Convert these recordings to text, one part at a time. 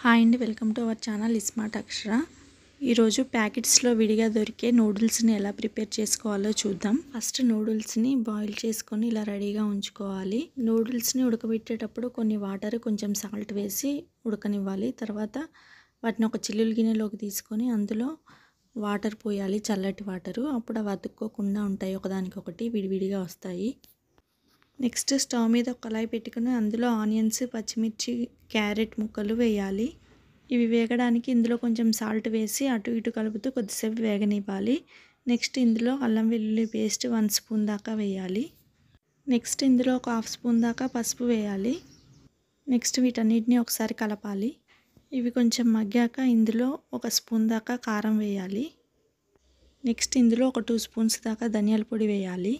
Hi అండి, welcome to our channel smart Akshara. ఈరోజు ప్యాకెట్స్లో విడిగా దొరికే నూడిల్స్ని ఎలా ప్రిపేర్ చేసుకోవాలో చూద్దాం. ఫస్ట్ నూడిల్స్ని బాయిల్ చేసుకొని ఇలా రెడీగా ఉంచుకోవాలి. నూడిల్స్ని ఉడకబెట్టేటప్పుడు కొన్ని వాటర్ కొంచెం సాల్ట్ వేసి ఉడకనివ్వాలి. తర్వాత వాటిని ఒక చిల్లులు గిన్నెలోకి తీసుకొని అందులో వాటర్ పోయాలి, చల్లటి వాటరు. అప్పుడు అవి అతుక్కోకుండా ఉంటాయి, ఒకదానికొకటి విడివిడిగా వస్తాయి. నెక్స్ట్ స్టవ్ మీద ఒక కళాయి పెట్టుకుని అందులో ఆనియన్స్, పచ్చిమిర్చి, క్యారెట్ ముక్కలు వేయాలి. ఇవి వేగడానికి ఇందులో కొంచెం సాల్ట్ వేసి అటు ఇటు కలుపుతూ కొద్దిసేపు వేగనివ్వాలి. నెక్స్ట్ ఇందులో అల్లం వెల్లుల్లి పేస్ట్ 1 స్పూన్ దాకా వేయాలి. నెక్స్ట్ ఇందులో ఒక 1/2 స్పూన్ దాకా పసుపు వేయాలి. నెక్స్ట్ వీటన్నిటిని ఒకసారి కలపాలి. ఇవి కొంచెం మగ్గాక ఇందులో 1 స్పూన్ దాకా కారం వేయాలి. నెక్స్ట్ ఇందులో ఒక 2 స్పూన్స్ దాకా ధనియాల పొడి వేయాలి.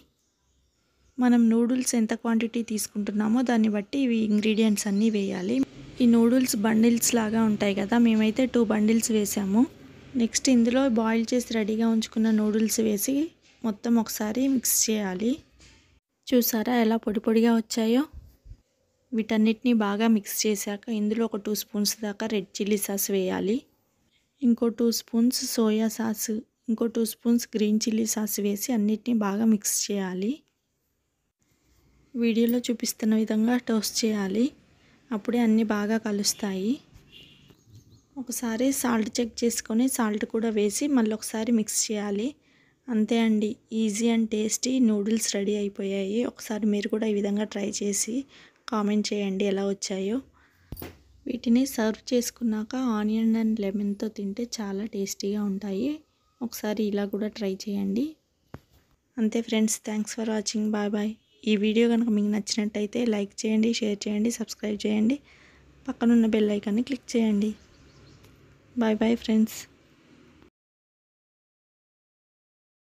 మనం నూడిల్స్ ఎంత క్వాంటిటీ తీసుకుంటున్నామో దాన్ని బట్టి ఇవి ఇంగ్రీడియంట్స్ అన్నీ వేయాలి. ఈ నూడిల్స్ బండిల్స్ లాగా ఉంటాయి కదా, మేమైతే 2 బండిల్స్ వేసాము. నెక్స్ట్ ఇందులో బాయిల్ చేసి రెడీగా ఉంచుకున్న నూడిల్స్ వేసి మొత్తం ఒకసారి మిక్స్ చేయాలి. చూసారా ఎలా పొడి పొడిగా వచ్చాయో? వీటన్నిటిని బాగా మిక్స్ చేశాక ఇందులో ఒక 2 స్పూన్స్ దాకా రెడ్ చిల్లీ సాస్ వేయాలి. ఇంకో 2 స్పూన్స్ సోయా సాస్, ఇంకో 2 స్పూన్స్ గ్రీన్ చిల్లీ సాస్ వేసి అన్నిటినీ బాగా మిక్స్ చేయాలి. వీడియోలో చూపిస్తున్న విధంగా టోస్ట్ చేయాలి. అప్పుడే అన్నీ బాగా కలుస్తాయి. ఒకసారి సాల్ట్ చెక్ చేసుకొని సాల్ట్ కూడా వేసి మళ్ళీ ఒకసారి మిక్స్ చేయాలి. అంతే అండి, easy and tasty noodles ready అయిపోయాయి. ఒకసారి మీరు కూడా ఈ విధంగా ట్రై చేసి కామెంట్ చేయండి ఎలా వచ్చాయో. వీటిని సర్వ్ చేసుకున్నాక ఆనియన్ అండ్ లెమన్తో తింటే చాలా టేస్టీగా ఉంటాయి. ఒకసారి ఇలా కూడా ట్రై చేయండి. అంతే friends, thanks for watching. Bye bye. ఈ వీడియో కనుక మీకు నచ్చినట్టయితే లైక్ చేయండి, షేర్ చేయండి, సబ్స్క్రైబ్ చేయండి, పక్కనున్న బెల్ ఐకాన్ని క్లిక్ చేయండి. Bye bye friends.